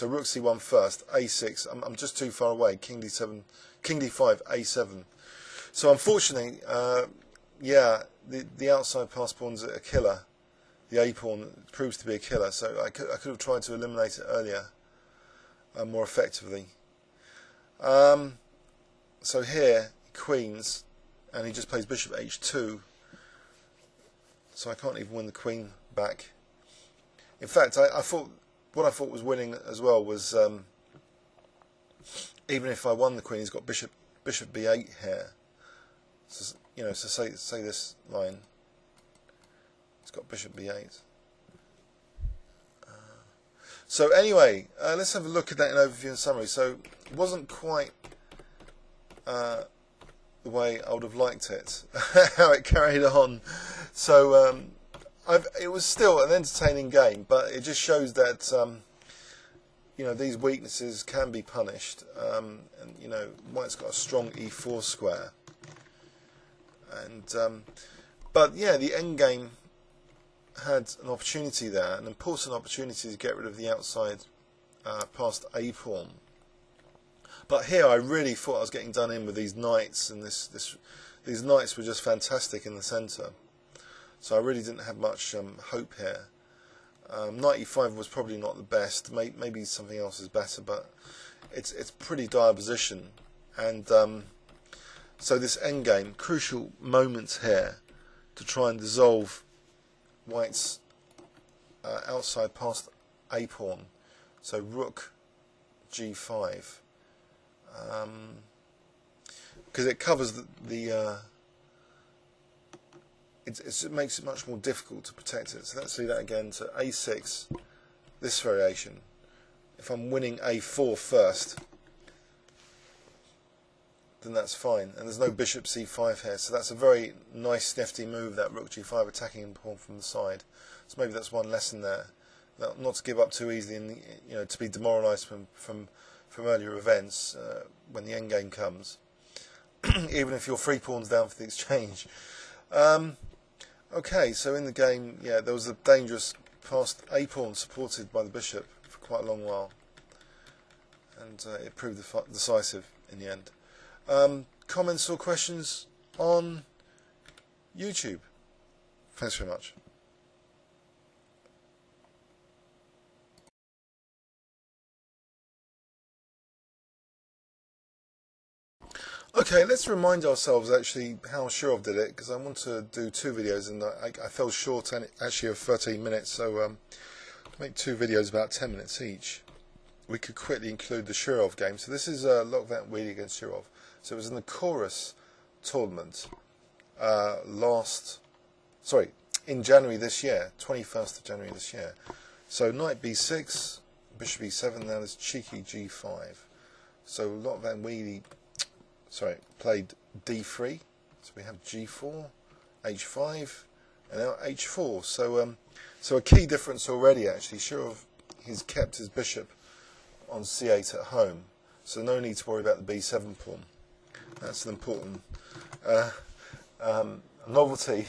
So rook c1 first, a6. I'm just too far away. King d7, king d5, a7. So unfortunately, yeah, the outside pass pawn's a killer. The a pawn proves to be a killer. So I could have tried to eliminate it earlier, more effectively. So here, queens, and he just plays bishop h2. So I can't even win the queen back. In fact, I thought what I thought was winning as well was even if I won the queen, he's got bishop b8 here. So, you know, so say this line. It's got bishop b8. So anyway, let's have a look at that in overview and summary. So it wasn't quite the way I would have liked it, how it carried on. So it was still an entertaining game, but it just shows that you know, these weaknesses can be punished. And you know, white's got a strong e4 square, and but yeah, the endgame had an opportunity there, an important opportunity to get rid of the outside passed a pawn. But here I really thought I was getting done in with these knights, and these knights were just fantastic in the centre. So I really didn't have much hope here. Knight e5 was probably not the best. Maybe something else is better, but it's pretty dire position. And so this endgame, crucial moments here to try and dissolve white's outside passed a pawn. So rook g5. Because it covers it makes it much more difficult to protect it. So let's see that again. So a6, this variation. If I'm winning a4 first, then that's fine. And there's no bishop c5 here, so that's a very nice, nifty move, that rook g5 attacking the pawn from the side. So maybe that's one lesson there, not to give up too easily, and you know, to be demoralised from earlier events when the endgame comes, even if you're 3 pawns down for the exchange. Okay, so in the game, yeah, there was a dangerous passed a pawn supported by the bishop for quite a long while, and it proved decisive in the end. Comments or questions on YouTube? Thanks very much. Okay, let's remind ourselves actually how Shirov did it, because I want to do 2 videos and I fell short actually of 13 minutes, so make 2 videos about 10 minutes each. We could quickly include the Shirov game. So this is Lok Van Weed against Shirov. So it was in the chorus tournament in January this year, 21st of January this year. So knight b6, bishop e7, now there's cheeky g5. So Lok Van Weed played d3, so we have g4, h5, and now h4. So a key difference already actually. Shirov, he's kept his bishop on c8 at home, so no need to worry about the b7 pawn. That's an important novelty.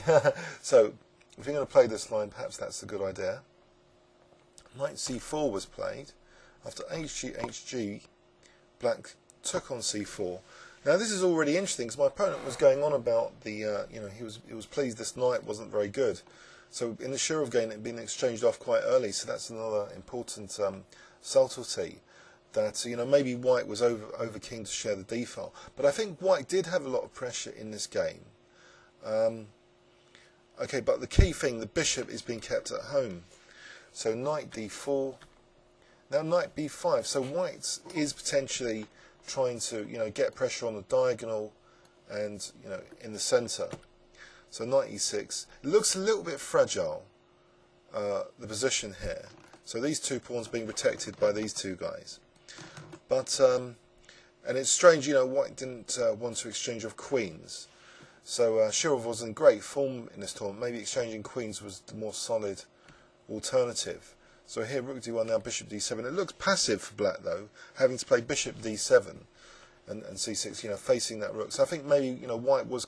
So if you're going to play this line, perhaps that's a good idea. Knight c4 was played. After hg, hg, black took on c4. Now this is already interesting, because my opponent was going on about the, you know, he was pleased this knight wasn't very good. So in the Shirov game, it had been exchanged off quite early. So that's another important subtlety, that you know, maybe white was over keen to share the d file. But I think white did have a lot of pressure in this game. Okay, but the key thing, the bishop is being kept at home. So knight d4, now knight b5. So white is potentially trying to, you know, get pressure on the diagonal and, you know, in the centre. So knight e6. It looks a little bit fragile, the position here. So these 2 pawns being protected by these 2 guys. But and it's strange, you know, white didn't want to exchange off queens. So Shirov was in great form in this tournament. Maybe exchanging queens was the more solid alternative. So here, rook d1, now bishop d7. It looks passive for black, though, having to play bishop d7 and c6, you know, facing that rook. So I think maybe, you know, white was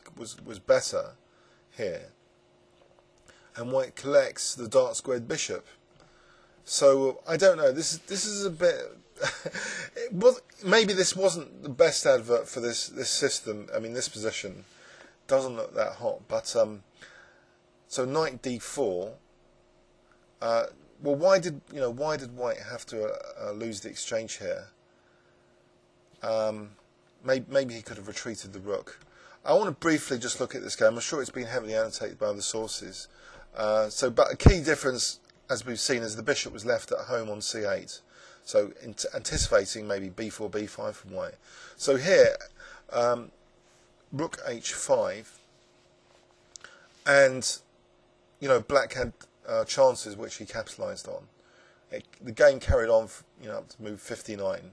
better here. And white collects the dark squared bishop. So I don't know. This is a bit. Maybe this wasn't the best advert for this system. I mean, this position doesn't look that hot. But so knight d4. Well, why did white have to lose the exchange here? Maybe he could have retreated the rook. I want to briefly just look at this game. I'm sure it's been heavily annotated by other sources. But a key difference, as we've seen, is the bishop was left at home on c8. So anticipating maybe b4, b5 from white. So here, rook h5, and black had chances which he capitalised on. The game carried on, up to move 59.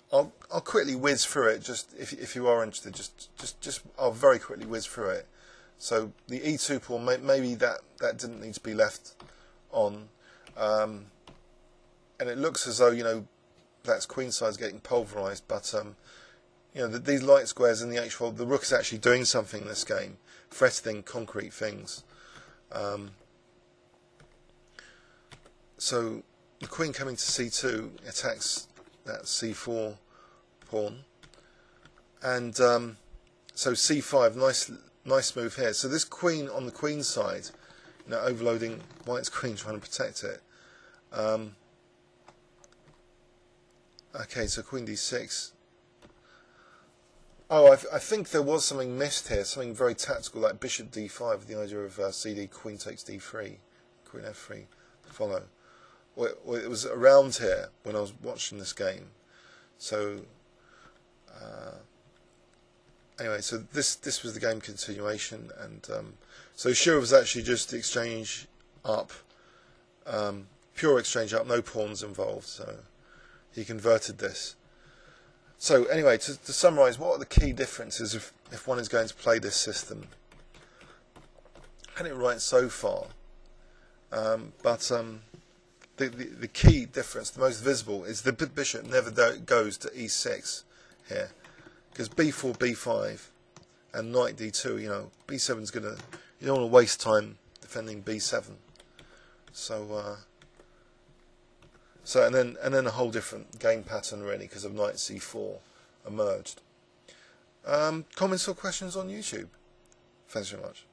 I'll quickly whiz through it. Just if you are interested, just I'll very quickly whiz through it. So the e2 pawn, maybe that didn't need to be left on, and it looks as though black's queen side is getting pulverised. But these light squares in the h4, the rook is actually doing something in this game, threatening concrete things. So the queen coming to c2 attacks that c4 pawn, and so c5, nice move here. So this queen on the queen side, overloading white's queen, trying to protect it. Okay, so queen d6. Oh, I think there was something missed here, something very tactical, like bishop d5, the idea of cd, queen takes d3, queen f3, follow. Well, it was around here when I was watching this game. So anyway, so this was the game continuation, and so Shirov was actually just exchange up, pure exchange up, no pawns involved. So he converted this. So anyway, to summarise, what are the key differences if one is going to play this system? I had it right so far, but the key difference, the most visible, is the bishop never goes to e6 here, because b4, b5, and knight d2. B7's gonna. You don't want to waste time defending b7. So and then a whole different game pattern really, because of knight c4 emerged. Comments or questions on YouTube? Thanks very much.